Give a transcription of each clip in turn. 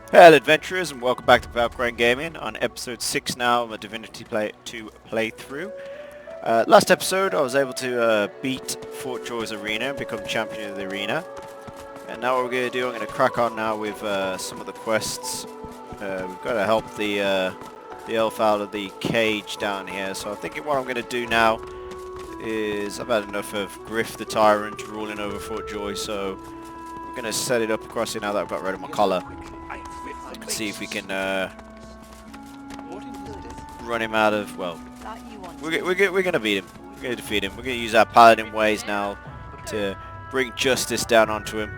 Hello adventurers and welcome back to Valk'rain Gaming on episode 6 now of a Divinity 2 playthrough. Last episode I was able to beat Fort Joy's arena and become champion of the arena. And now what we're going to do, I'm going to crack on now with some of the quests. We've got to help the elf out of the cage down here. So I think what I'm going to do now is I've had enough of Griff the Tyrant ruling over Fort Joy, so I'm going to set it up across here now that I've got rid of my collar. See if we can run him out of, well, we're going to beat him. We're going to defeat him. We're going to use our Paladin ways now to bring justice down onto him.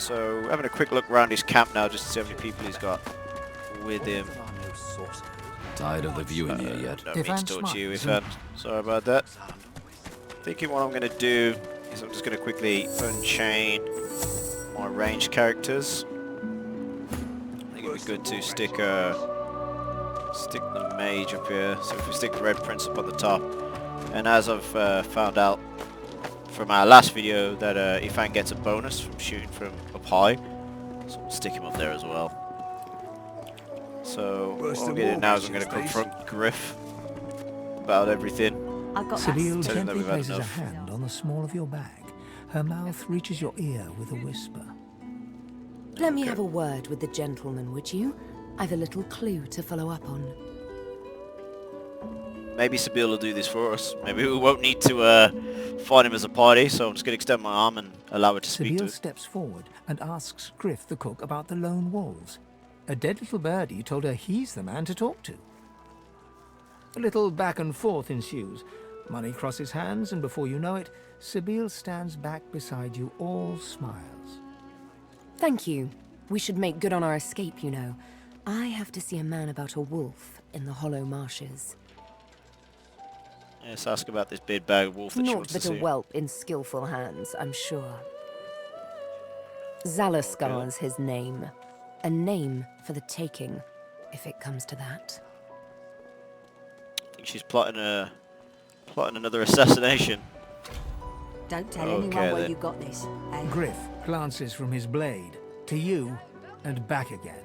So we're having a quick look around his camp now just to see how many people he's got with him. Tired of the view in here yet? Don't mean to talk to you, Ifan. Sorry about that. Thinking what I'm going to do is I'm just going to quickly unchain my ranged characters. It'd be good to stick the mage up here. So if we stick the red prince up on the top, and as I've found out from our last video that Ifan gets a bonus from shooting from up high, so we'll stick him up there as well. So what I'm going to do now is I'm going to confront Griff about everything. Sibyl gently places a hand on the small of your back. Her mouth reaches your ear with a whisper. Let me have a word with the gentleman, would you? I've a little clue to follow up on. Maybe Sibyl will do this for us. Maybe we won't need to fight him as a party, so I'm just going to extend my arm and allow her to speak to Sibyl us. steps forward and asks Griff the cook about the lone wolves. A dead little birdie told her he's the man to talk to. A little back and forth ensues. Money crosses hands, and before you know it, Sibyl stands back beside you, all smiles. Thank you. We should make good on our escape, you know. I have to see a man about a wolf in the hollow marshes. Yes, ask about this big bag wolf that she Naught wants to but a see. whelp in skillful hands, I'm sure. Zalaskar's his name. A name for the taking, if it comes to that. I think she's plotting another assassination. Don't tell Okay, anyone where then. you got this, eh? Griff glances from his blade to you and back again.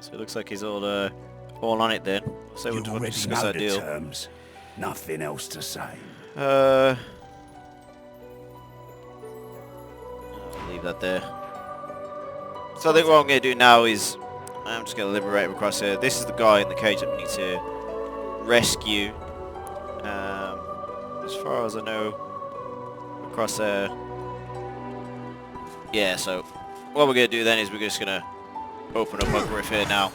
So it looks like he's all on it then. So we'll discuss our deal. Terms. Nothing else to say. I'll leave that there. So I think what I'm going to do now is I'm just going to liberate him across here. This is the guy in the cage that we need to rescue. As far as I know, across there. Yeah, so what we're going to do then is we're just going to open up our Griff here now.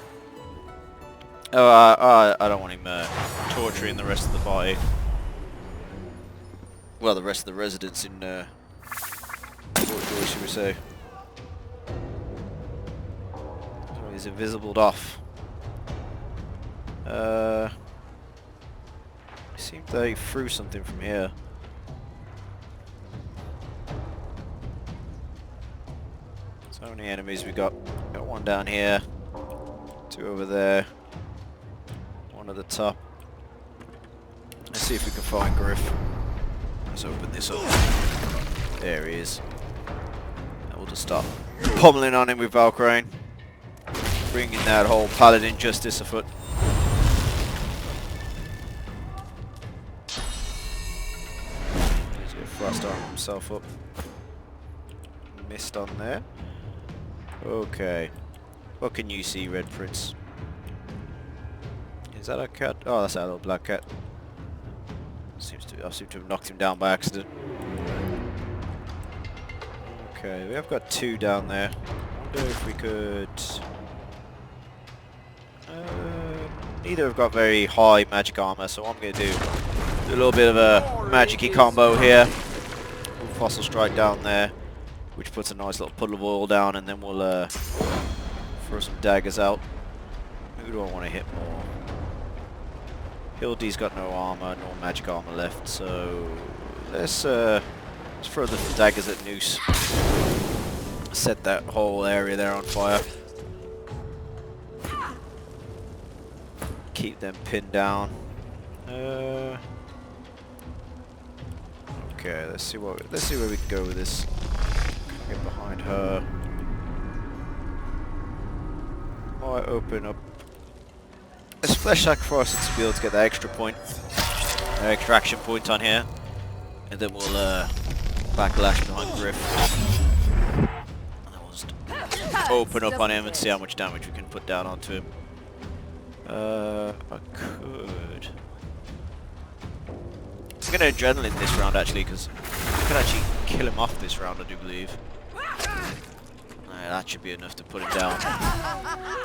Oh, I don't want him torturing the rest of the party. Well, the rest of the residents in Fort Joy, should we say. So he's invisibled off. It seemed they threw something from here. So many enemies we got. Got one down here, two over there, one at the top. Let's see if we can find Griff. Let's open this up. There he is. And we'll just start pummeling on him with Valkrain, bringing that whole Paladin justice afoot. He's going to frost arm himself up. Missed on there. Okay. What can you see, Red Prince? Is that a cat? Oh, that's our little black cat. I seem to have knocked him down by accident. Okay, we have got two down there. I wonder if we could... neither have got very high magic armor, so what I'm going to do a little bit of a magic-y combo here. We'll Fossil Strike down there, which puts a nice little puddle of oil down, and then we'll throw some daggers out. Who do I want to hit more? Hildy's got no armor, no magic armor left, so let's throw the daggers at Noose. Set that whole area there on fire. Keep them pinned down. Okay, let's see where we can go with this. Get behind her. might open up a splash sack for us to be able to get that extra point, extra action point on here, and then we'll backlash behind Griff. And then we'll just open up on him and see how much damage we can put down onto him. I could. I'm gonna adrenaline this round actually, because I could actually kill him off this round, I do believe. That should be enough to put him down.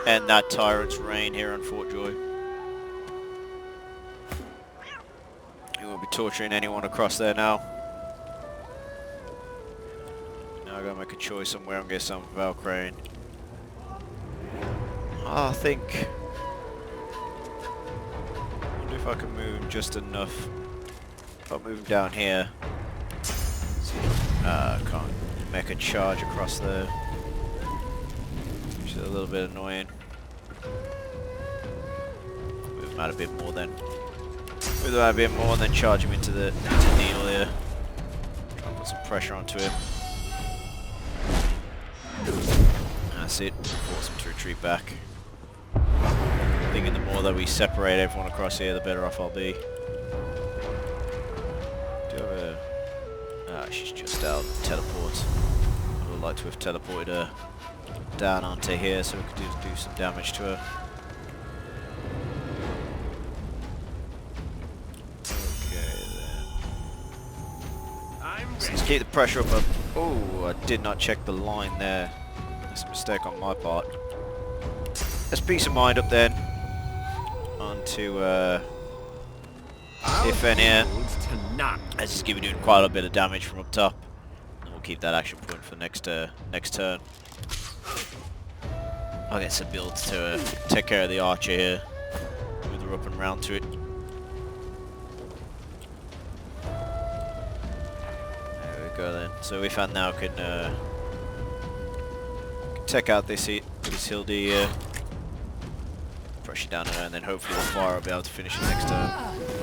End that tyrant's reign here on Fort Joy. He won't be torturing anyone across there now. Now I gotta make a choice on where I'm gonna summon Valk'rain. I think. I wonder if I can move him just enough. I'll move him down here. Can't make a charge across there. Which is a little bit annoying. Move him out a bit more then. Move him out a bit more and then charge him into the needle here. Try and put some pressure onto him. That's it. Force him to retreat back. Thinking the more that we separate everyone across here, the better off I'll be. Do I have a... Ah, she's just out. Teleports. I would like to have teleported her down onto here so we could do some damage to her. Okay then. So let's keep the pressure up. Oh, I did not check the line there. That's a mistake on my part. Let's peace of mind up then. Onto Ifan here. Let's just give it doing quite a bit of damage from up top. And we'll keep that action point for next turn. I'll get some builds to take care of the archer here. Move her up and round to it. There we go then. So Ifan now can take out this Hildy here. Pressure down on her, and then hopefully the fire will be able to finish it next turn.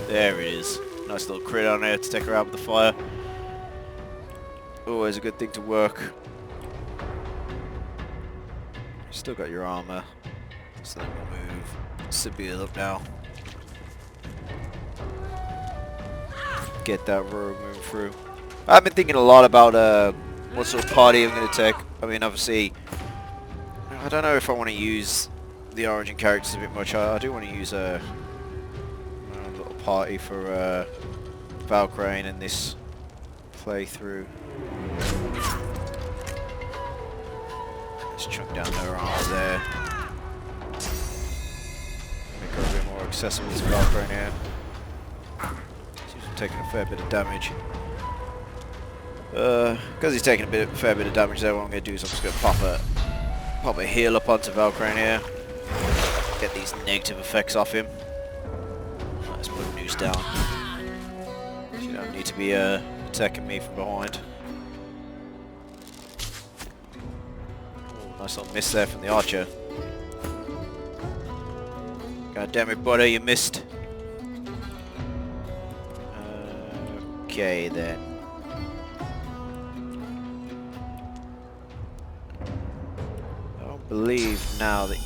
There it is. Nice little crit on her to take her out with the fire. Always a good thing to work. Still got your armor, so then we'll move Sibyl up now. Get that rogue move through. I've been thinking a lot about what sort of party I'm going to take. I mean, obviously, I don't know if I want to use the origin characters a bit much. I do want to use a little party for Valk'rain in this playthrough. Let's chunk down her armor there. Make her a bit more accessible to Valk'rain here. She's taking a fair bit of damage. Because he's taking a fair bit of damage there, what I'm going to do is I'm just going to pop a heal up onto Valk'rain here. Get these negative effects off him. Let's put a noose down. She don't need to be attacking me from behind. Nice little miss there from the archer. God damn it, buddy, you missed. Okay then. I don't believe now that you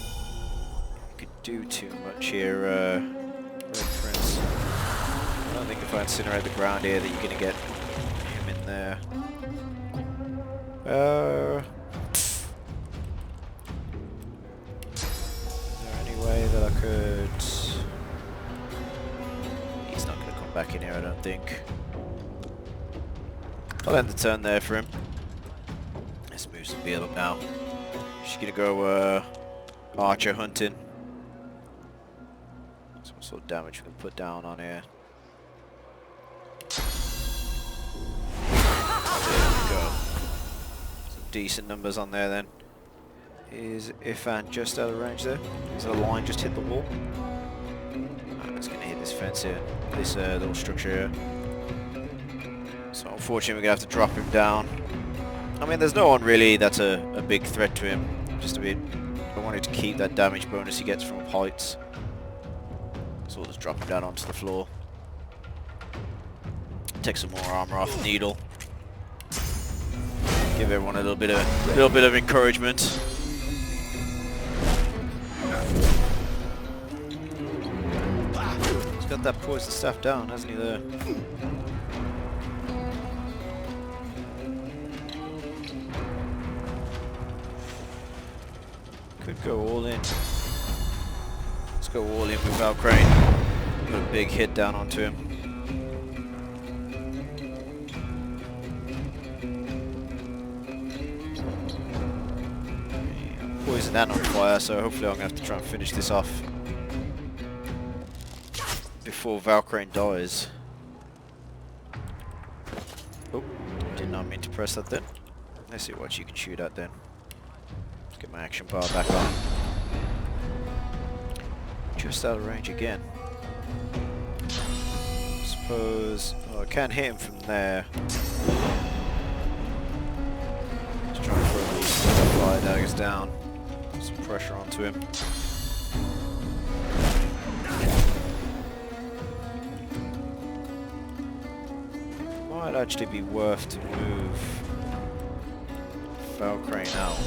could do too much here, Red Prince. I don't think if I incinerate the ground here that you're gonna get him in there. Way that I could... He's not going to come back in here, I don't think. I'll end the turn there for him. Let's move some Beal up now. She's going to go archer hunting. So what sort of damage we can put down on here. There we go. Some decent numbers on there then. Is Ifan just out of range there? Is the line just hit the wall? It's going to hit this fence here, this little structure here. So unfortunately we're going to have to drop him down. I mean, there's no one really that's a big threat to him. Just a bit, I wanted to keep that damage bonus he gets from heights. So we'll just drop him down onto the floor. Take some more armor off the needle. Give everyone a little bit of encouragement. got that poison stuff down, hasn't he, there? Could go all in. Let's go all in with Valkrain. Put a big hit down onto him. Poison that on fire, so hopefully I'm going to have to try and finish this off before Valkrain dies. Oh, did not mean to press that then. Let's see what you can shoot at then. Let's get my action bar back on. Just out of range again. Suppose... oh, I can't hit him from there. Let's try and throw these fire daggers down. Some pressure onto him. Might actually be worth to move Valkrain out.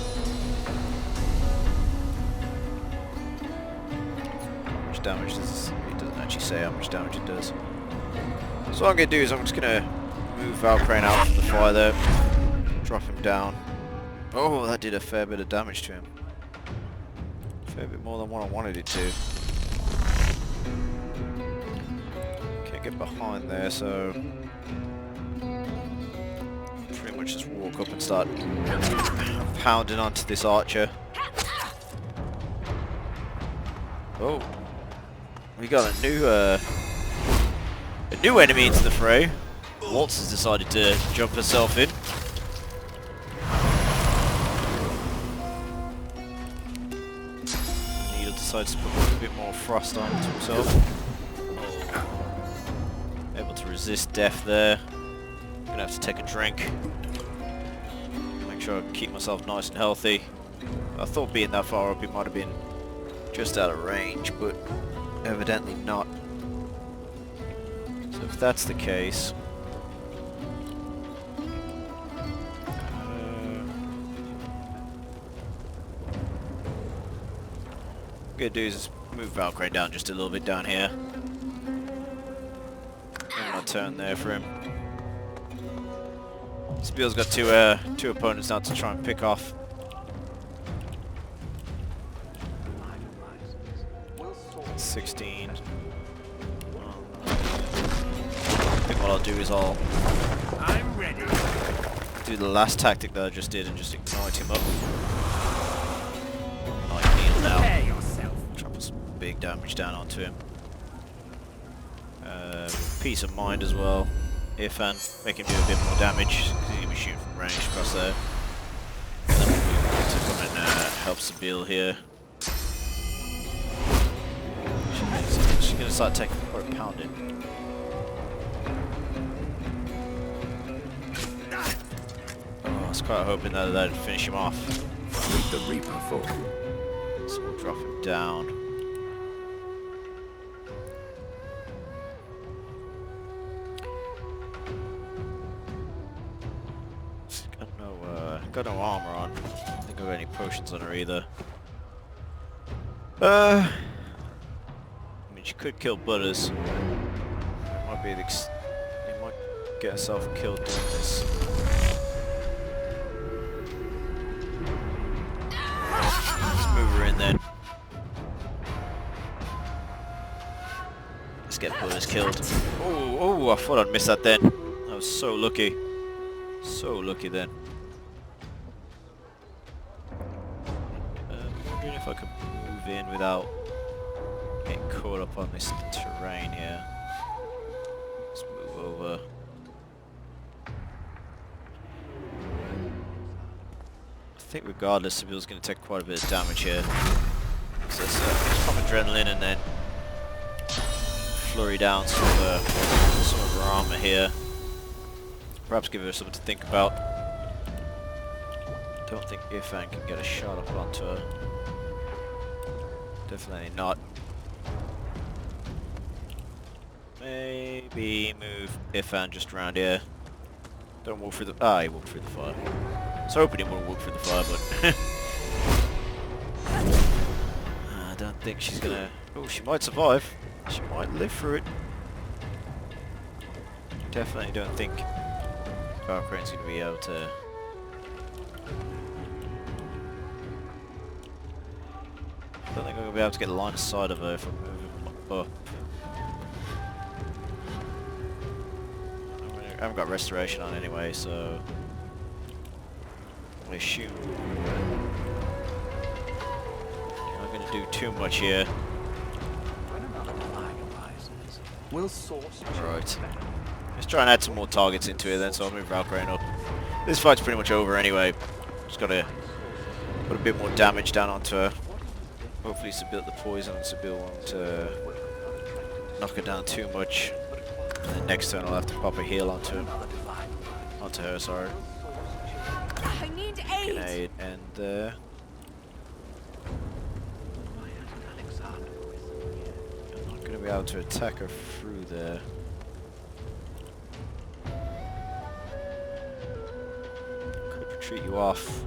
How much damage does it doesn't actually say how much damage it does. So what I'm going to do is I'm just going to move Valkrain out from the fire there. Drop him down. Oh, that did a fair bit of damage to him. Fair bit more than what I wanted it to. Can't get behind there, so pretty much just walk up and start pounding onto this archer. Oh, we got a new enemy into the fray. Waltz has decided to jump herself in. Decides to put a bit more frost on to himself. Oh. Able to resist death there. Gonna have to take a drink. Make sure I keep myself nice and healthy. I thought being that far up it might have been just out of range, but evidently not. So if that's the case... what I'm gonna do is move Valkrain down just a little bit down here. And I'll turn there for him. Spiel's got two opponents now to try and pick off. That's 16. I think what I'll do is I'm ready. Do the last tactic that I just did and just ignite him up. Big damage down onto him. Peace of mind as well. Ifan, make him do a bit more damage because he's gonna be shooting from range across there. And then we'll to come and help Sabine here. She's gonna start taking quite a pounding. Oh, I was quite hoping that that'd finish him off. With the Reaper fall. So we'll drop him down. Got no armor on. I don't think I've got any potions on her either. I mean, she could kill Butters. It might be he might get herself killed doing this. Let's move her in then. Let's get Butters killed. Oh, I thought I'd miss that then. I was so lucky. So lucky then. If I could move in without getting caught up on this terrain here. Let's move over. I think regardless, Sabile's going to take quite a bit of damage here. So let's pump adrenaline and then flurry down some of her armor here. Perhaps give her something to think about. Don't think Ifan can get a shot up onto her. Definitely not. Maybe move Ifan just around here. Don't walk through the... ah, he walked through the fire. I was hoping he wouldn't walk through the fire, but... I don't think she's gonna... oh, she might survive. She might live through it. Definitely don't think Valkrain's going to be able to... I don't think I'm going to be able to get the line of sight of her if I'm moving up. I haven't got restoration on anyway, so... I assume... I'm not going to do too much here. We'll source. Right. Let's try and add some more targets into it then, so I'll move Valkrain up. This fight's pretty much over anyway. Just gotta put a bit more damage down onto her. Hopefully Sibyl the poison and Sibyl won't knock her down too much. And then next turn I'll have to pop a heal onto her, sorry. I need aid. Aid and I'm not gonna be able to attack her through there. Could retreat you off.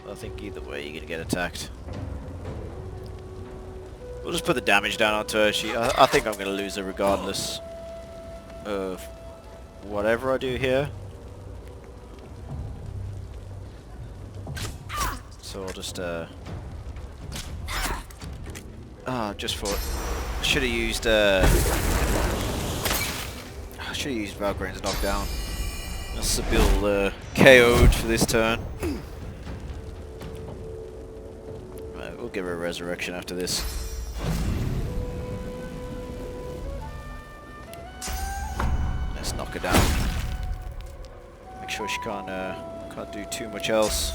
I think either way you're gonna get attacked. We'll just put the damage down onto her. I think I'm gonna lose her regardless of whatever I do here. So I'll just just thought I should have used Valkrain's knockdown. Sibyl KO'd for this turn. Right, we'll give her a resurrection after this. Let's knock her down. Make sure she can't do too much else.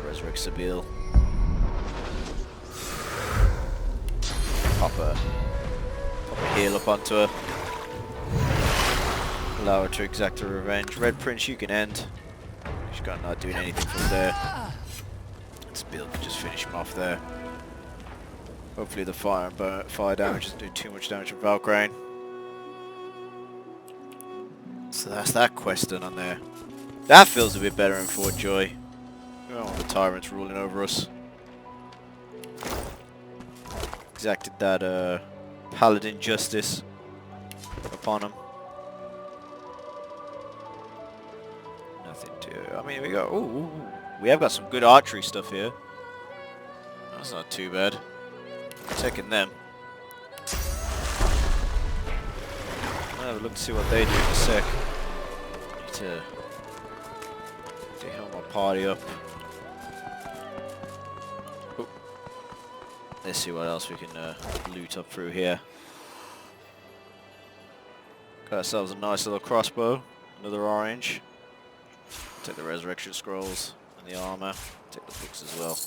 Resurrect Sibyl. Pop a heal up onto her. Allow her to exact her revenge. Red Prince, you can end. She's not doing anything from there. Sibyl can just finish him off there. Hopefully the fire damage doesn't do too much damage to Valk'rain. So that's that quest done on there. That feels a bit better in Fort Joy. We don't want the tyrants ruling over us. Exacted that Paladin justice upon him. Nothing to... I mean, we got... Ooh, we have got some good archery stuff here. That's not too bad. I'm taking them. I'll have a look to see what they do in a sec. Need to heal my party up. Ooh. Let's see what else we can loot up through here. Got ourselves a nice little crossbow. Another orange. Take the resurrection scrolls and the armor. Take the books as well.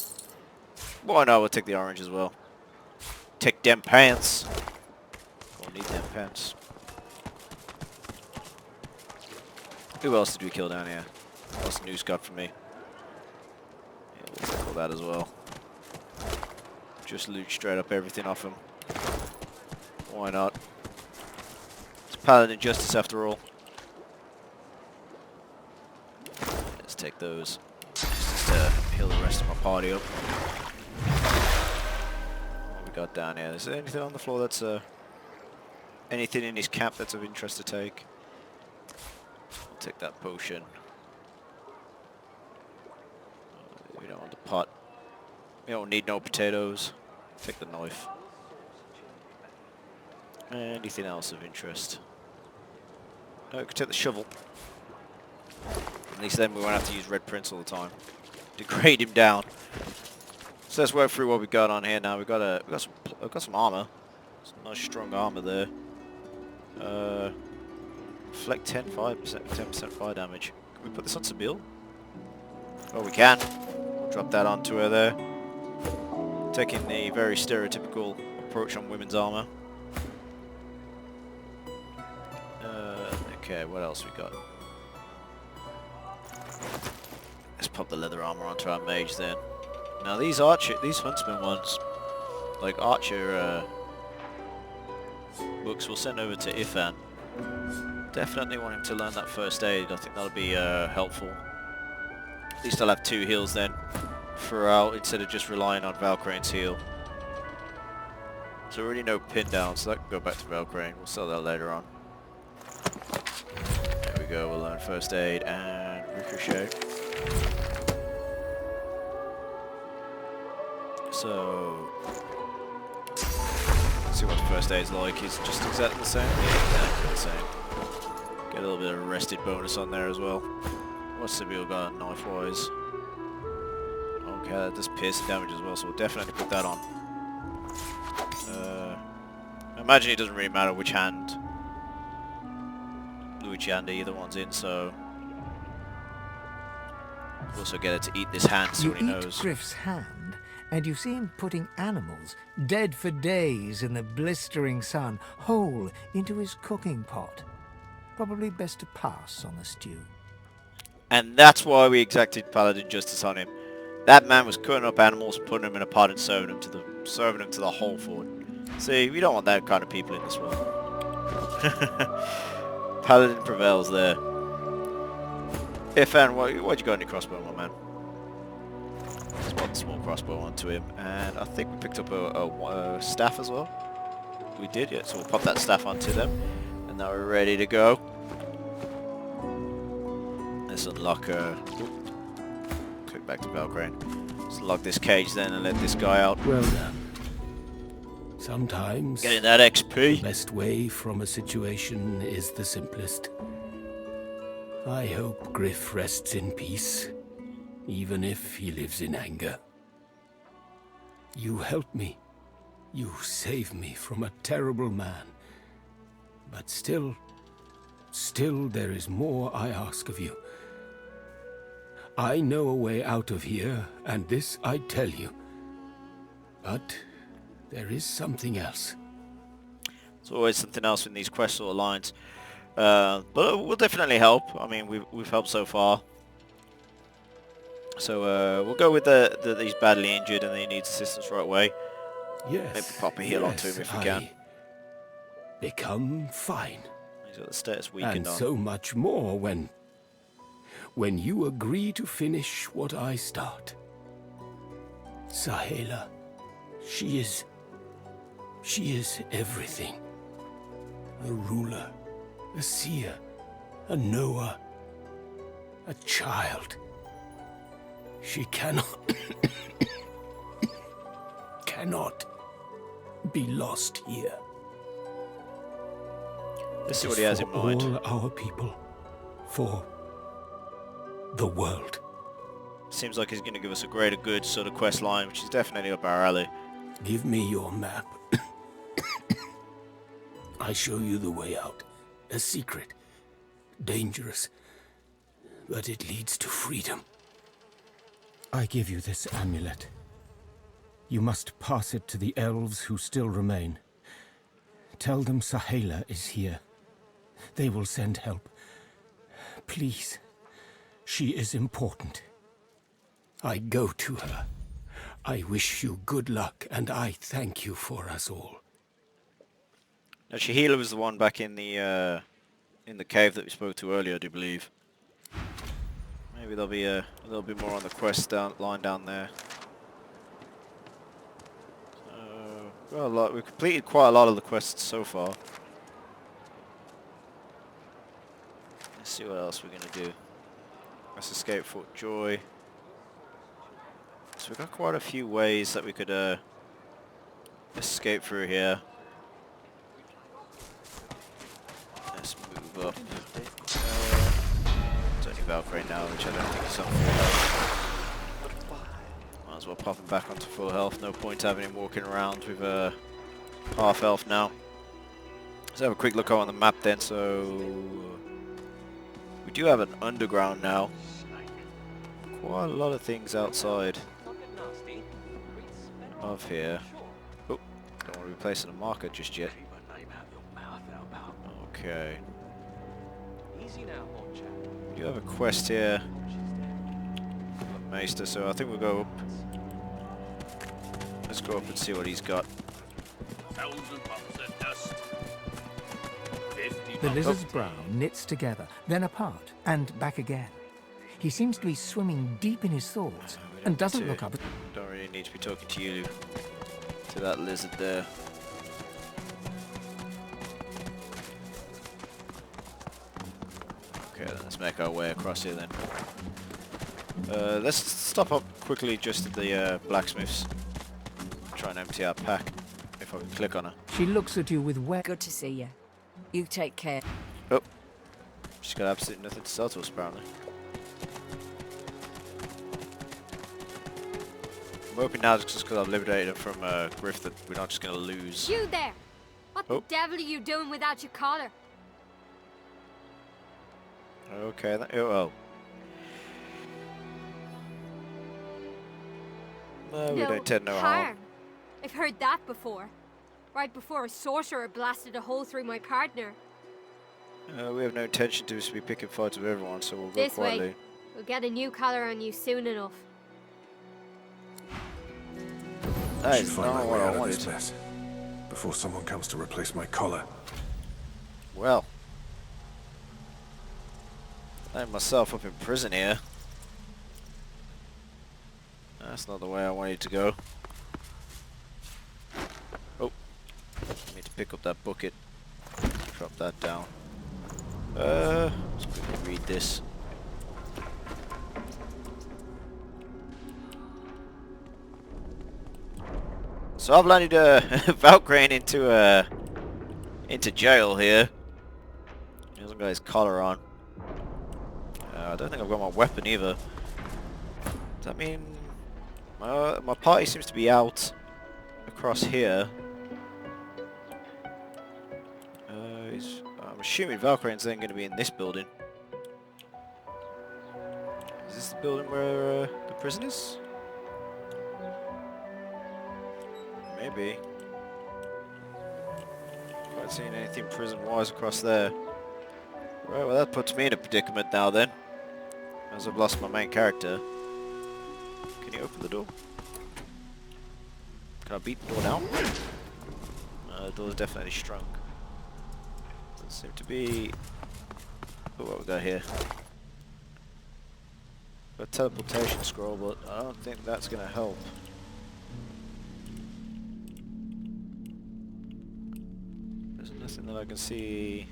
Why not? We'll take the orange as well. Take them pants. Don't need them pants. Who else did we kill down here? What's the news got for me? Yeah, we'll take all that as well. Just loot straight up everything off him. Why not? It's Paladin justice after all. Let's take those. Just to heal the rest of my party up. What we got down here? Is there anything on the floor that's anything in his camp that's of interest to take? I'll take that potion. We don't want the pot. We don't need no potatoes. Take the knife. Anything else of interest? No, we could take the shovel. At least then we won't have to use Red Prince all the time. Degrade him down. So let's work through what we got on here now. We've got some armor. Some nice strong armor there. Deflect 10% fire damage. Can we put this on Sibyl? Oh, we can. We'll drop that onto her there. Taking the very stereotypical approach on women's armor. Okay, what else we got? Let's pop the leather armor onto our mage then. Now these huntsman ones, like archer books, we'll send over to Ifan. Definitely want him to learn that first aid. I think that'll be helpful. At least I'll have 2 heals then throughout instead of just relying on Valkrain's heal. There's already no pin down, so that can go back to Valkrain. We'll sell that later on. There we go, we'll learn first aid and ricochet. So, see what the first aid's like. It's just exactly the same. Yeah, exactly the same. Get a little bit of arrested bonus on there as well. What's the Sibyl got knife-wise? Okay, that does piercing damage as well, so we'll definitely put that on. I imagine it doesn't really matter which hand either one's in, so we'll also get it to eat this hand so You he eat knows. Griff's hand, and you see him putting animals, dead for days in the blistering sun, whole into his cooking pot. Probably best to pass on the stew. And that's why we exacted Paladin justice on him. That man was cutting up animals, putting them in a pot and serving them to the whole fort. See, we don't want that kind of people in this world. Paladin prevails there. Ifan, what you got in your crossbow, my man? Spot the small crossbow onto him, and I think we picked up a staff as well. We did, yeah. So we'll pop that staff onto them, and now we're ready to go. Let's unlock click back to Valk'rain. Let's lock this cage then and let this guy out. Well done. Sometimes Getting that XP. the best way from a situation is the simplest. I hope Griff rests in peace, even if he lives in anger. You helped me. You saved me from a terrible man. But still there is more I ask of you. I know a way out of here, and this I tell you. But there is something else. There's always something else in these quest sort of lines. But we'll definitely help. I mean, we've helped so far. So we'll go with he's badly injured and he needs assistance right away. Yes. Maybe pop a heal onto him if we can. Become fine. He's got the status weakened And on. so much more when you agree to finish what I start. Sahela, she is everything. A ruler, a seer, a knower, a child. She cannot be lost here. Let's see It what is he has in for mind. all our people, for the world. Seems like he's going to give us a greater good sort of quest line, which is definitely up our alley. Give me your map. I show you the way out. A secret. Dangerous. But it leads to freedom. I give you this amulet. You must pass it to the elves who still remain. Tell them Sahela is here. They will send help. Please. She is important. I go to her. I wish you good luck, and I thank you for us all. Now, Shahila was the one back in the cave that we spoke to earlier, I do believe. Maybe there'll be a little bit more on the quest line down there. Well, we've completed quite a lot of the quests so far. Let's see what else we're going to do. Let's escape Fort Joy. So we've got quite a few ways that we could escape through here. Let's move up. It's only Valkrain now, which I don't think is on full health. Might as well pop him back onto full health. No point having him walking around with half health now. Let's have a quick look on the map then. So we do have an underground now. Quite a lot of things outside of here. Oh, don't want to be placing a marker just yet. Okay. We do have a quest here. Maester, so I think we'll go up. Let's go up and see what he's got. The lizard's brow knits together, then apart, and back again. He seems to be swimming deep in his thoughts, and doesn't look up. Don't really need to be talking to you, to that lizard there. let's make our way across here then. Let's stop up quickly just at the blacksmith's. Try and empty our pack. If I can click on her. She looks at you with Good to see you. You take care. Oh. She's got absolutely nothing to sell to us apparently. I'm hoping now just because I've liberated her from Griff that we're not just going to lose. You there! What Oh. the devil are you doing without your collar? Okay, oh well. No, we don't intend no harm. I've heard that before. Right before a sorcerer blasted a hole through my partner. We have no intention to be picking fights with everyone, so we'll go This quietly. way. We'll get a new collar on you soon enough. That Should is find my not way what I out of this wanted. mess before someone comes to replace my collar. Well. I have myself up in prison here. That's not the way I wanted to go. Oh. I need to pick up that bucket. Drop that down. Let's quickly read this. So I've landed Valkrain into jail here. He hasn't got his collar on. I don't think I've got my weapon either. Does that mean my party seems to be out across here? I'm assuming Valkrain's then going to be in this building. Is this the building where the prison is? Maybe. Quite seeing anything prison-wise across there. Right, well that puts me in a predicament now then. As I've lost my main character. Can you open the door? Can I beat the door down? The door's definitely shrunk. Doesn't seem to be... Oh, what we got here? Got a teleportation scroll, but I don't think that's going to help. There's nothing that I can see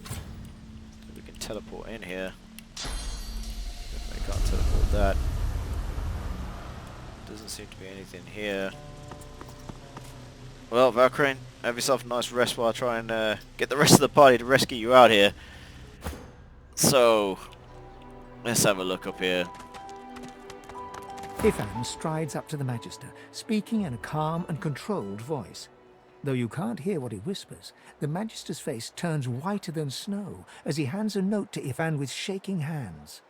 that we can teleport in here. Definitely can't teleport that. Doesn't seem to be anything here. Well, Valk'rain, have yourself a nice rest while I try and get the rest of the party to rescue you out here. So, let's have a look up here. Ifan strides up to the Magister, speaking in a calm and controlled voice. Though you can't hear what he whispers, the Magister's face turns whiter than snow as he hands a note to Ifan with shaking hands.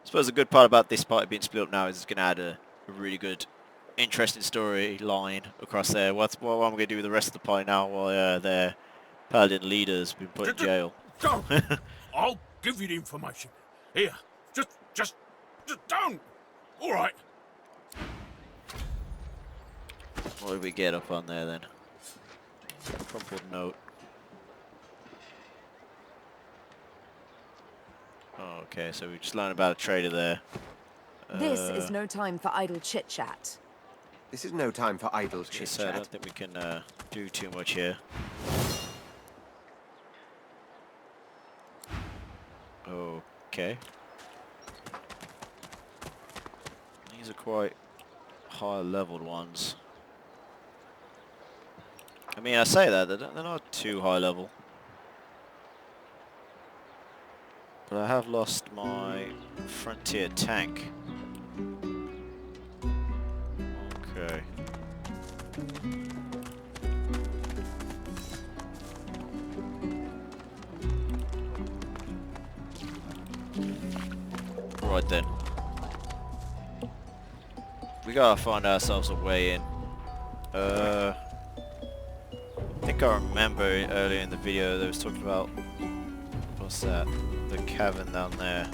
I suppose the good part about this party being split up now is it's going to add a really good, interesting storyline across there. What am I going to do with the rest of the party now while their Paladin leader's been put in jail? Don't! I'll give you the information. Here, just don't! Alright. What did we get up on there then? Crumpled note. Oh, okay, so we just learned about a trader there. This is no time for idle chit-chat. This is no time for idle She said I chit-chat. don't think we can do too much here. Okay. These are quite high leveled ones. I mean, I say that, they're not too high level. But I have lost my frontier tank. Okay. Right then. We gotta find ourselves a way in. I think I remember earlier in the video they was talking about, what's that? The cavern down there.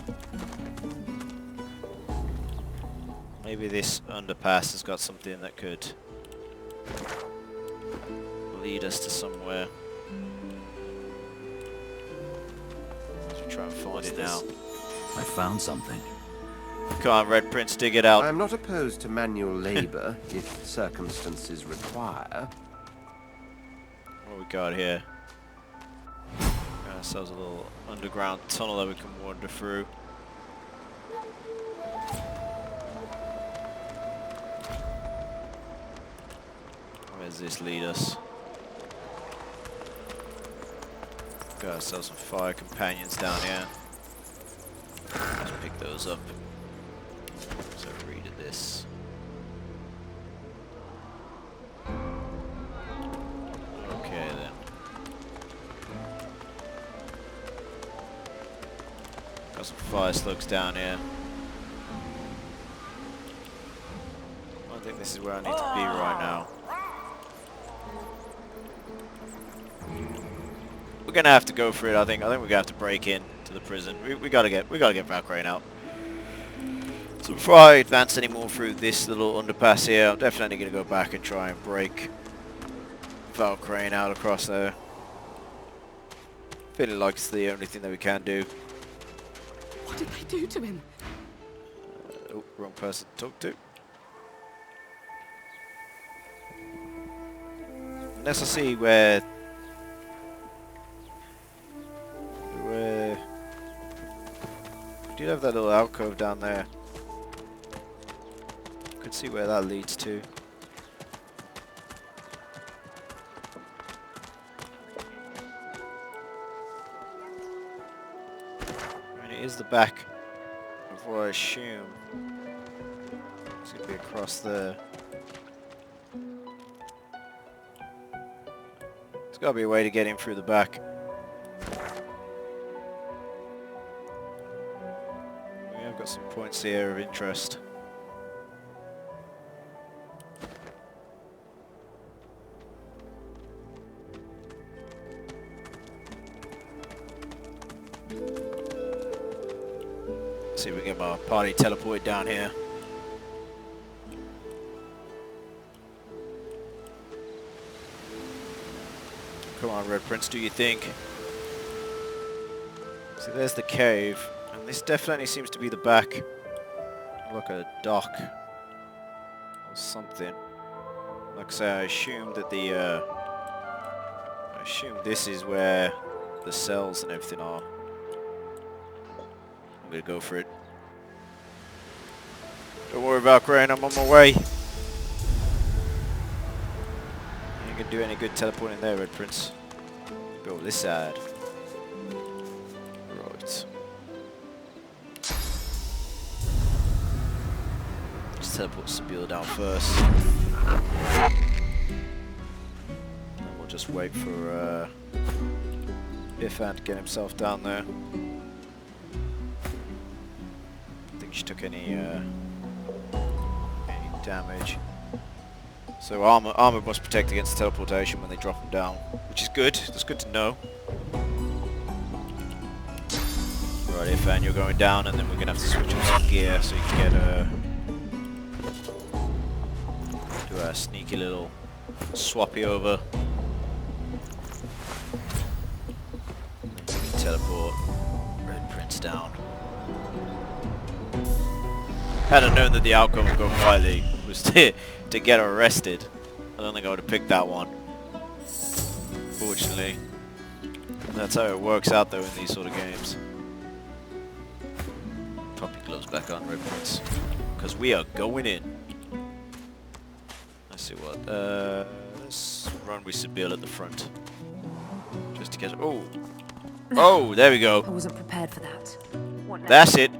Maybe this underpass has got something that could lead us to somewhere. Let's try and find it now. I found something. Come on, Red Prince, dig it out. I am not opposed to manual labor if circumstances require. What we got here? ourselves a little underground tunnel that we can wander through. Where does this lead us? Got ourselves some fire companions down here. Let's pick those up. So read this. Okay then. Got some fire slugs down here. I think this is where I need to be right now. We're gonna have to go for it. I think we're gonna have to break in to the prison. We gotta get Valk'rain out. So before I advance any more through this little underpass here, I'm definitely gonna go back and try and break Valk'rain out across there. Feeling like it's the only thing that we can do. What did they do to him? Oh, wrong person to talk to. Unless I see where we did have that little alcove down there. Could see where that leads to. I mean, it is the back of what I assume. It's gonna be across there. There's gotta be a way to get in through the back. We have got some points here of interest. See if we can get my party teleported down here. Come on, Red Prince, do you think? See, there's the cave, and this definitely seems to be the back. Like a dock or something. Like I say, I assume that I assume this is where the cells and everything are. I'm gonna go for it. Don't worry, Valk'rain, I'm on my way. You ain't gonna do any good teleporting there, Red Prince. Go this side. Right. Let's teleport Sabila down first. And we'll just wait for Biffan to get himself down there. I think she took any damage. So armor must protect against teleportation when they drop them down, which is good. That's good to know. Right, Ifan, you're going down, and then we're gonna have to switch up some gear so you can get do a sneaky little swappy over. And then we can teleport Red Prince down. Had I known that the outcome of going quietly was to get arrested, I don't think I would have picked that one. Fortunately. That's how it works out though in these sort of games. Pop your gloves back on, Red Prince. Because we are going in. Let's see what. Let's run with Sabila at the front. Just to get. Oh! Oh, there we go. I wasn't prepared for that. What now? That's it.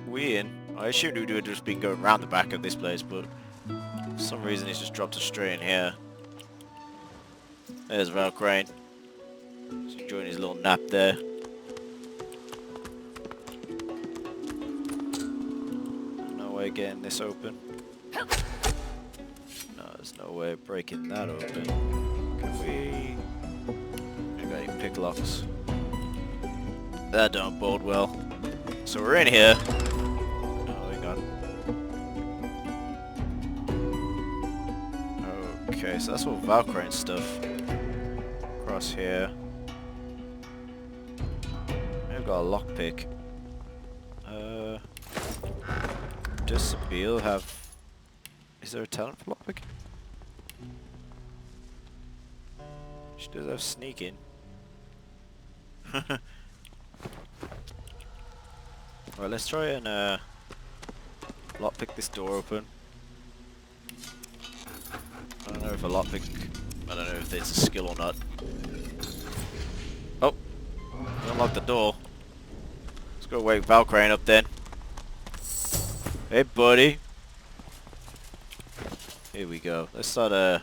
We in. I assumed we would have just been going around the back of this place, but for some reason it's just dropped us straight in here. There's Valk'rain. Just enjoying his little nap there. No way getting this open. No, there's no way of breaking that open. Can we... I got any pick locks. That don't bode well. So we're in here. Okay, so that's all Valkrain stuff. Across here. I've got a lockpick. Does Sabila have... Is there a talent for lockpick? She does have sneaking. Right, let's try and lockpick this door open. I don't know if a lockpick... I don't know if it's a skill or not. Oh! Unlock the door. Let's go wake Valkrain up then. Hey buddy! Here we go. Let's start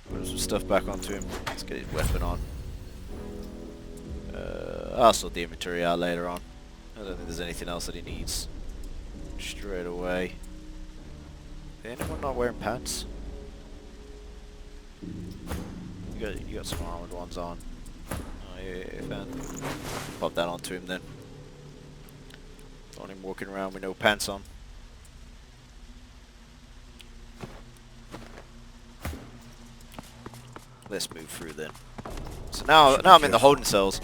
putting some stuff back onto him. Let's get his weapon on. I'll sort the inventory out later on. I don't think there's anything else that he needs straight away. Is anyone not wearing pants? You got some armored ones on. Oh yeah, fan. Pop that onto him then. Don't want him walking around with no pants on. Let's move through then. So now I'm in the holding cells.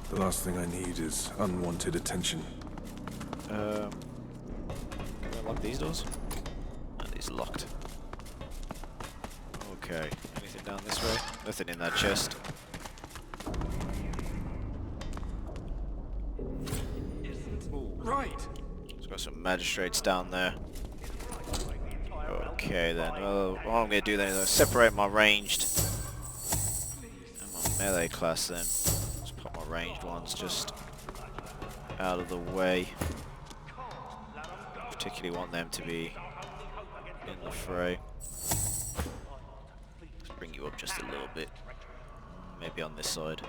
The last thing I need is unwanted attention. Can I lock these doors? No, these are locked. Okay. Anything down this way? Nothing in that chest. Right. There's got some magistrates down there. Okay then. Well, what I'm going to do then is separate my ranged and my melee class then. Let's put my ranged ones just out of the way. Particularly want them to be in the fray. Let's bring you up just a little bit. Maybe on this side.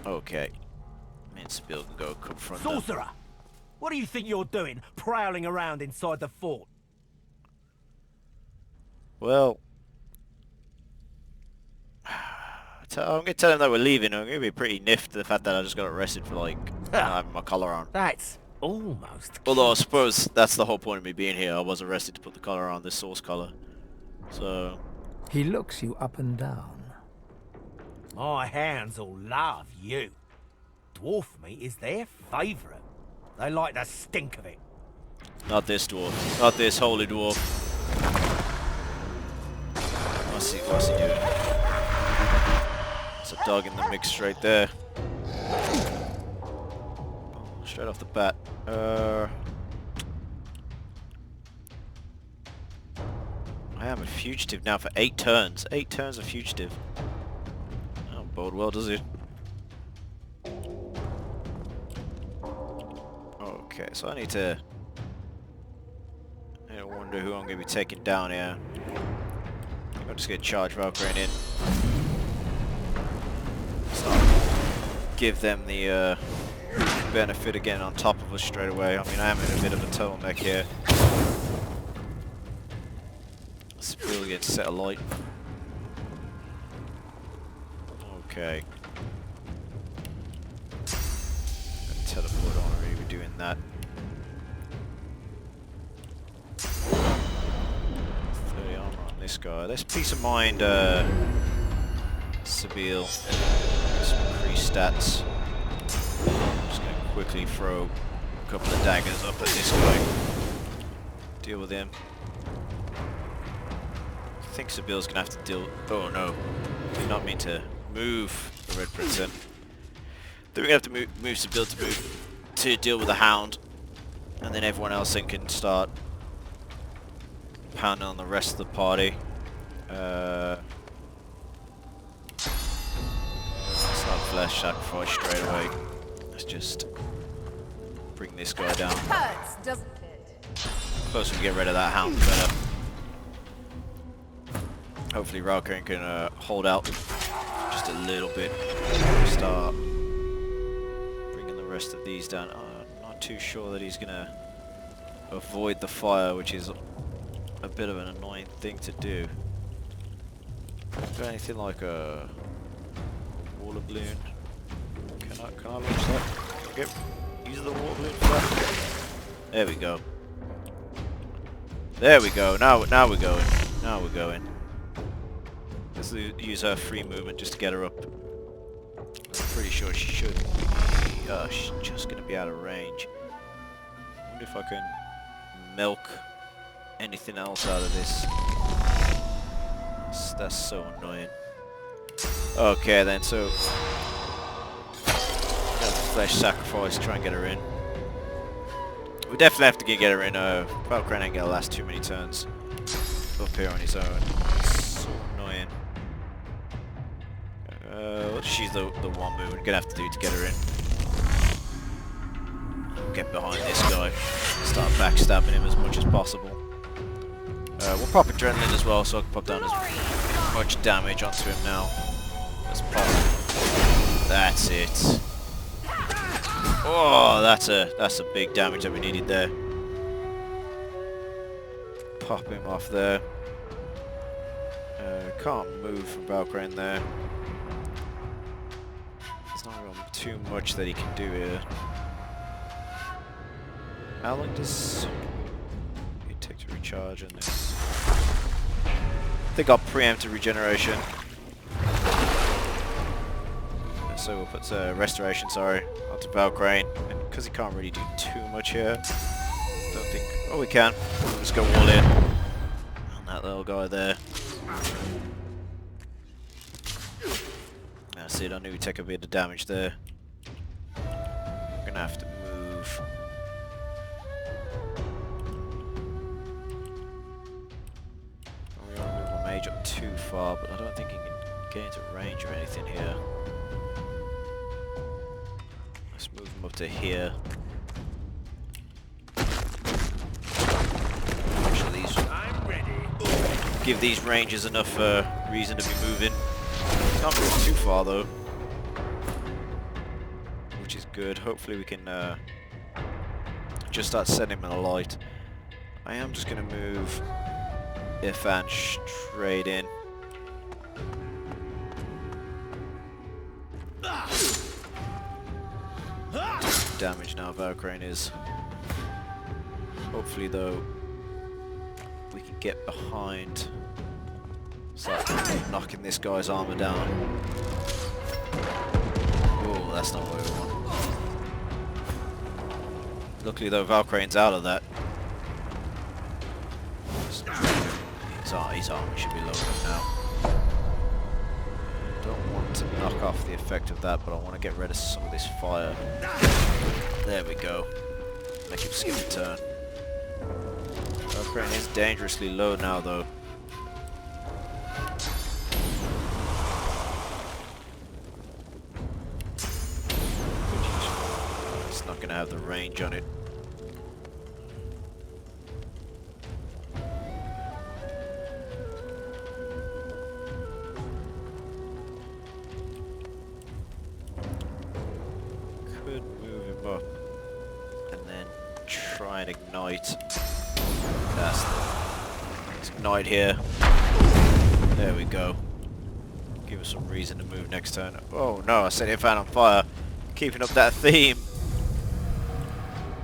Okay. Me and Spill can go confront them. Sorcerer! What do you think you're doing, prowling around inside the fort? Well, I'm going to tell them that we're leaving. I'm going to be pretty niffed to the fact that I just got arrested for, like, not having my collar on. That's almost... Although I suppose that's the whole point of me being here. I was arrested to put the collar on, this source collar. So... He looks you up and down. My hounds all love you. Dwarf meat is their favourite. They like the stink of it. Not this dwarf. Not this holy dwarf. What's he doing? It's a dog in the mix straight there. Straight off the bat. I am a fugitive now for 8 turns. 8 turns of fugitive. Don't bode well, does it? Okay, so I need to wonder who I'm going to be taking down here. I'm just going to charge Valk'rain in. So give them the benefit again on top of us straight away. I mean, I am in a bit of a turtleneck here. Let's really get to set a light. Okay. Teleport on already, we're doing that. 30 armor on this guy. Let's peace of mind, Sabine. Some increased stats. I'm just going to quickly throw a couple of daggers up at this guy. Deal with him. I think Sabile's going to have to deal... Oh no. Did not mean to move the Red Prince in. Then we're going to have to move Sabile to deal with the Hound. And then everyone else then can start pounding on the rest of the party. It's not flesh sacrifice straight away. Let's just bring this guy down. Hurts, doesn't it? The closer we get rid of that Hound, the better. Hopefully Valk'rain can hold out just a little bit. Start bringing the rest of these down. I'm not too sure that he's gonna avoid the fire, which is a bit of an annoying thing to do. Is there anything like a water balloon? Can I launch that? Can I use the water balloon for that? There we go. There we go. Now we're going. Now we're going. Let's use her free movement just to get her up. I'm pretty sure she should be, she's just going to be out of range. I wonder if I can milk anything else out of this. That's so annoying. Okay then, so flesh sacrifice, try and get her in. We definitely have to get her in. Valkrain ain't gonna last too many turns up here on his own. It's so annoying. She's the one move we're gonna have to do to get her in. Get behind this guy. Start backstabbing him as much as possible. We'll pop adrenaline as well, so I can pop down as much damage onto him now as possible. That's it. Oh, that's a big damage that we needed there. Pop him off there. Can't move from Valkrain there. There's not really too much that he can do here. How long does it take to recharge on this? I think I'll preempt a regeneration. So we'll put restoration, sorry, onto Valkrain. And because he can't really do too much here, don't think... Oh, we can. We'll just go all in on that little guy there. That's it, I knew we'd take a bit of damage there. We're gonna have to move. We don't want to move my mage up too far, but I don't think he can get into range or anything here. Let's move him up to here. Actually, give these ranges enough reason to be moving. Can't move too far though, which is good. Hopefully we can just start setting him in a light. I am just going to move Ifan straight in. Damage now Valkrain is. Hopefully though we can get behind, start knocking this guy's armor down. Oh, that's not what we want. Luckily though Valkrain's out of that. His armor should be low enough now. Don't want to knock off the effect of that, but I want to get rid of some of this fire. There we go. Make him skip a turn. Valkrain is dangerously low now though. It's not going to have the range on it. Could move him up and then try and ignite. Let's ignite here. There we go. Give us some reason to move next turn. Oh no, I set Ifan on fire. Keeping up that theme.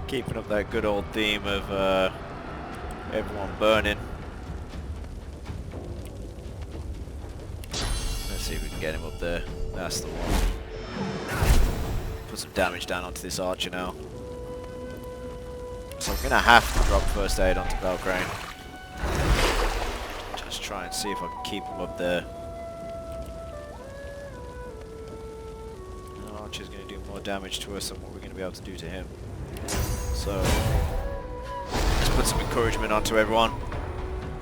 Keeping up that good old theme of everyone burning. Let's see if we can get him up there. That's the one. Put some damage down onto this archer now. So I'm going to have to drop first aid onto Valkrain. Just try and see if I can keep him up there. The archer's going to do more damage to us than what we're going to be able to do to him. So let's put some encouragement onto everyone.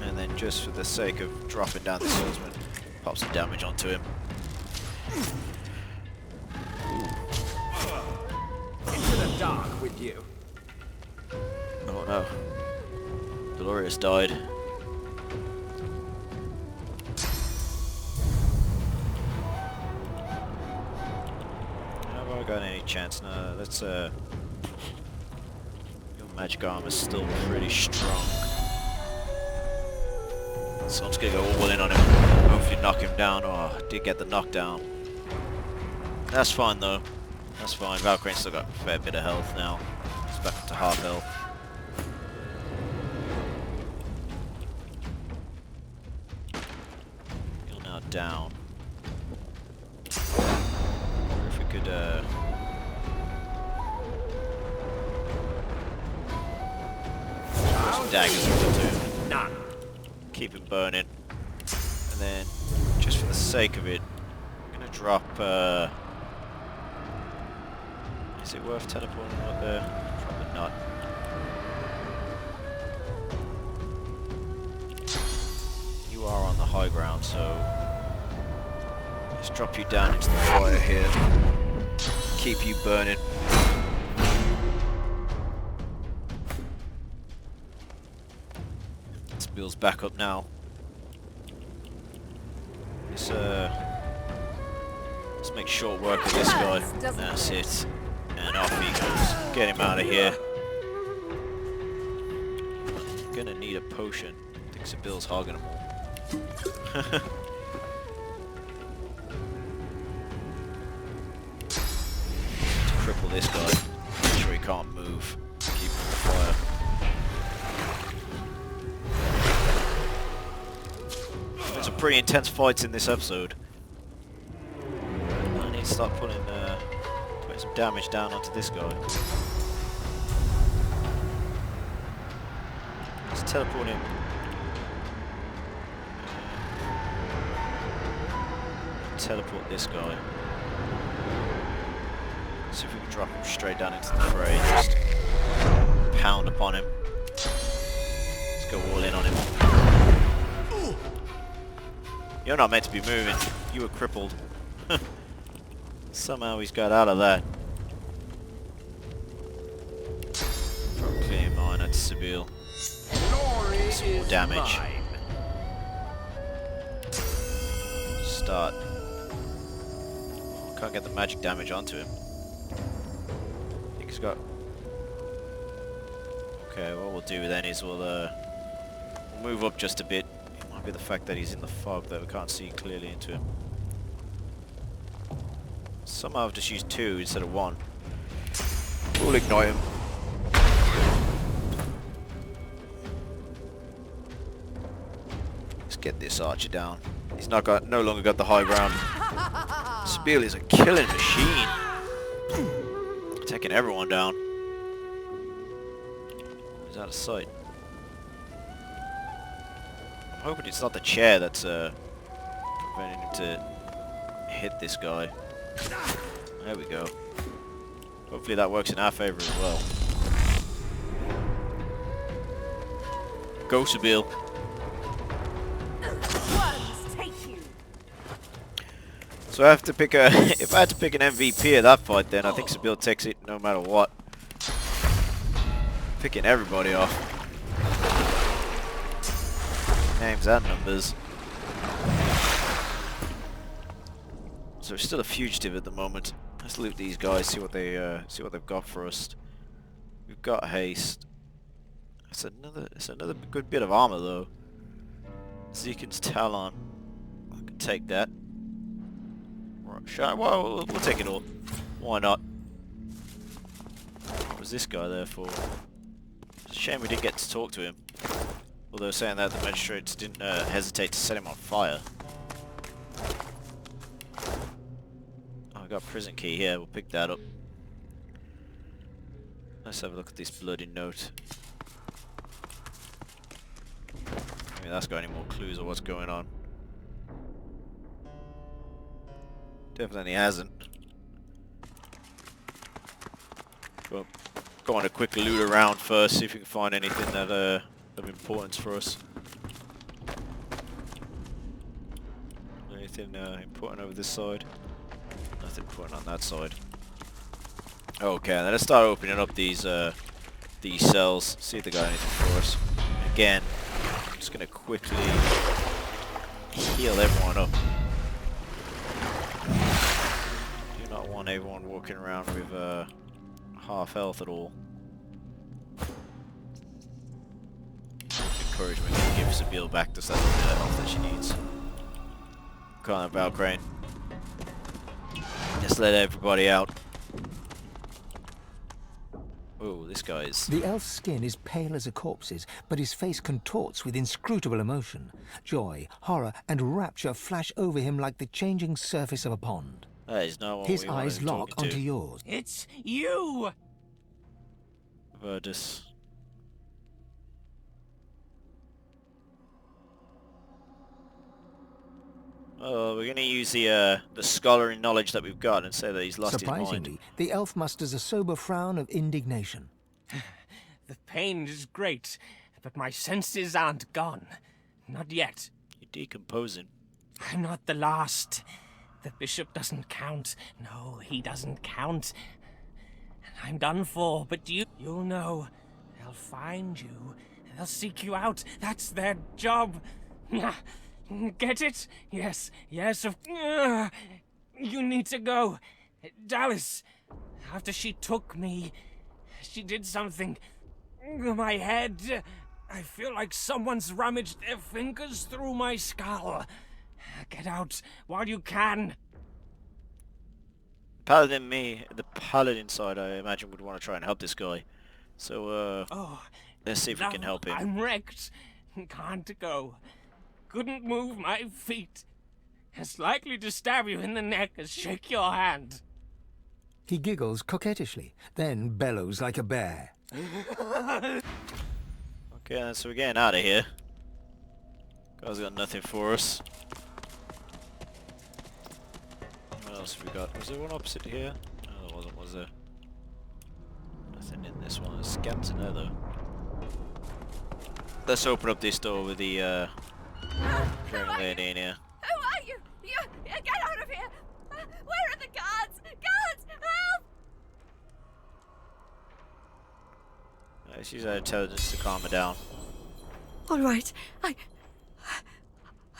And then just for the sake of dropping down the swordsman, pop some damage onto him. Into the dark with you. Oh no. Dolores died. Have I got any chance? No, let's your magic armor's still pretty strong. So I'm just gonna go all in on him. Hopefully knock him down. Oh, I did get the knockdown. That's fine though. That's fine. Valkrain's still got a fair bit of health now. He's back up to half health. You're now down. If we could throw some daggers into him. None. Keep him burning. And then just for the sake of it, I'm gonna drop Is it worth teleporting out there? Probably not. You are on the high ground, so let's drop you down into the fire here. Keep you burning. This Bill's back up now. Let's make short work of this guy. That's it. And off he goes. Get him out of here. Gonna need a potion. I think Sabille's hogging them all. To cripple this guy. Make sure he can't move. Keep him on fire. There's some pretty intense fights in this episode. I need to start putting some damage down onto this guy. Let's teleport him. Teleport this guy. See if we can drop him straight down into the fray. Just pound upon him. Let's go all in on him. You're not meant to be moving. You were crippled. Somehow he's got out of that. Drop clear mine at Sabille. Some more damage. Start. Can't get the magic damage onto him. I think he's got... Okay, what we'll do then is we'll move up just a bit. It might be the fact that he's in the fog that we can't see clearly into him. Somehow I've just used 2 instead of 1. We'll ignite him. Let's get this archer down. He's no longer got the high ground. Sabille is a killing machine. Taking everyone down. He's out of sight. I'm hoping it's not the chair that's preventing him to hit this guy. There we go. Hopefully that works in our favor as well. Go, Sabille. So I have to pick a... if I had to pick an MVP of that fight, then I think Sabille takes it no matter what. Picking everybody off. Names and numbers. So we're still a fugitive at the moment. Let's loot these guys, see what they've got for us. We've got haste. It's another good bit of armor though. Zekin's Talon. I can take that. Right, well, we'll take it all. Why not? What was this guy there for? It's a shame we didn't get to talk to him. Although saying that, the magistrates didn't hesitate to set him on fire. Oh, I got a prison key here. We'll pick that up. Let's have a look at this bloody note. Maybe that's got any more clues of what's going on. Definitely hasn't. But go on a quick loot around first, see if we can find anything that of importance for us. Anything important over this side? Nothing important on that side. Okay, then let's start opening up these cells. See if they got anything for us. Again, I'm just gonna quickly heal everyone up. Do not want everyone walking around with half health at all. Encouragement to give Sabille back just that little bit of health that she needs. Come on, Valkrain. Just let everybody out. Oh, this guy's... The elf's skin is pale as a corpse's, but his face contorts with inscrutable emotion. Joy, horror, and rapture flash over him like the changing surface of a pond. That is not what his we wanted eyes him lock talking onto to. yours. It's you! Verdus. Oh, we're going to use the scholarly knowledge that we've got and say that he's lost his mind. Surprisingly, the elf musters a sober frown of indignation. The pain is great, but my senses aren't gone. Not yet. You're decomposing. I'm not the last. The bishop doesn't count. No, he doesn't count. I'm done for, but you'll know. They'll find you. They'll seek you out. That's their job. Get it? Yes, yes. You need to go. Dallas, after she took me, she did something. My head. I feel like someone's rummaged their fingers through my skull. Get out while you can. The Paladin side, I imagine, would want to try and help this guy. So, let's see if we can help him. I'm wrecked. Can't go. Couldn't move my feet. As likely to stab you in the neck as shake your hand. He giggles coquettishly, then bellows like a bear. Okay, so we're getting out of here. Guy's got nothing for us. What else have we got? Was there one opposite here? No, there wasn't, was there? Nothing in this one. There's scans in there, though. Let's open up this door with the young lady in here. Who are you? Get out of here! Where are the guards? Guards, help! She's had intelligence to calm her down. All right, I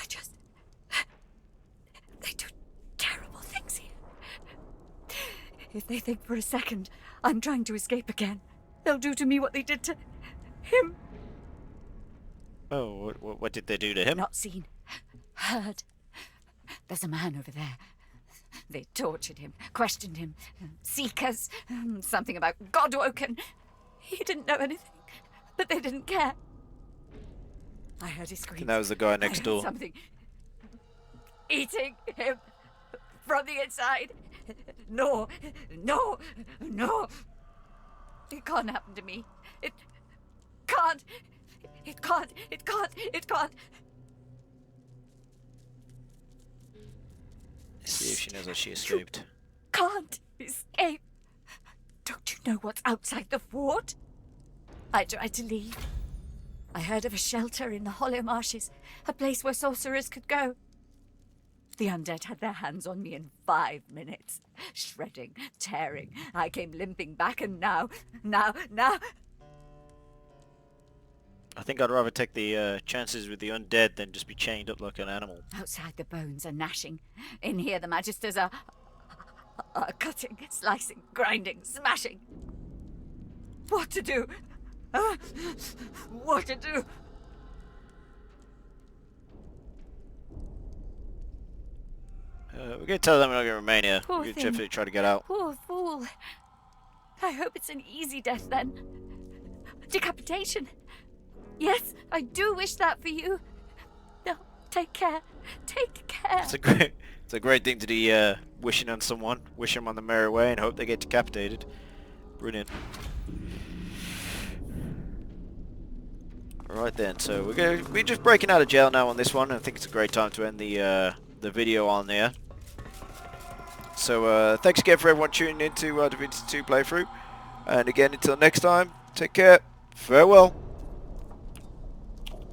just... They do terrible things here. If they think for a second I'm trying to escape again, they'll do to me what they did to him. Oh, what did they do to him? Not seen. Heard. There's a man over there. They tortured him, questioned him. Seekers. Something about Godwoken. He didn't know anything, but they didn't care. I heard his screams. And that was the guy next door. Something eating him from the inside. No. It can't happen to me. It can't. Let's see if she knows how she escaped. Can't escape. Don't you know what's outside the fort? I tried to leave. I heard of a shelter in the hollow marshes, a place where sorcerers could go. The undead had their hands on me in 5 minutes. Shredding, tearing. I came limping back and now... I think I'd rather take the chances with the undead than just be chained up like an animal. Outside the bones are gnashing. In here the magisters are cutting, slicing, grinding, smashing. What to do? What to do? We're going to tell them we're not going to remain here. Poor We're going to thing. definitely try to get out. Poor fool. I hope it's an easy death then. Decapitation. Yes, I do wish that for you. No, take care. Take care. It's a great thing to be wishing on someone. Wish them on the merry way and hope they get decapitated. Brilliant. Alright then, so we're just breaking out of jail now on this one. I think it's a great time to end the video on there. So thanks again for everyone tuning in to Divinity 2 playthrough. And again, until next time, take care. Farewell.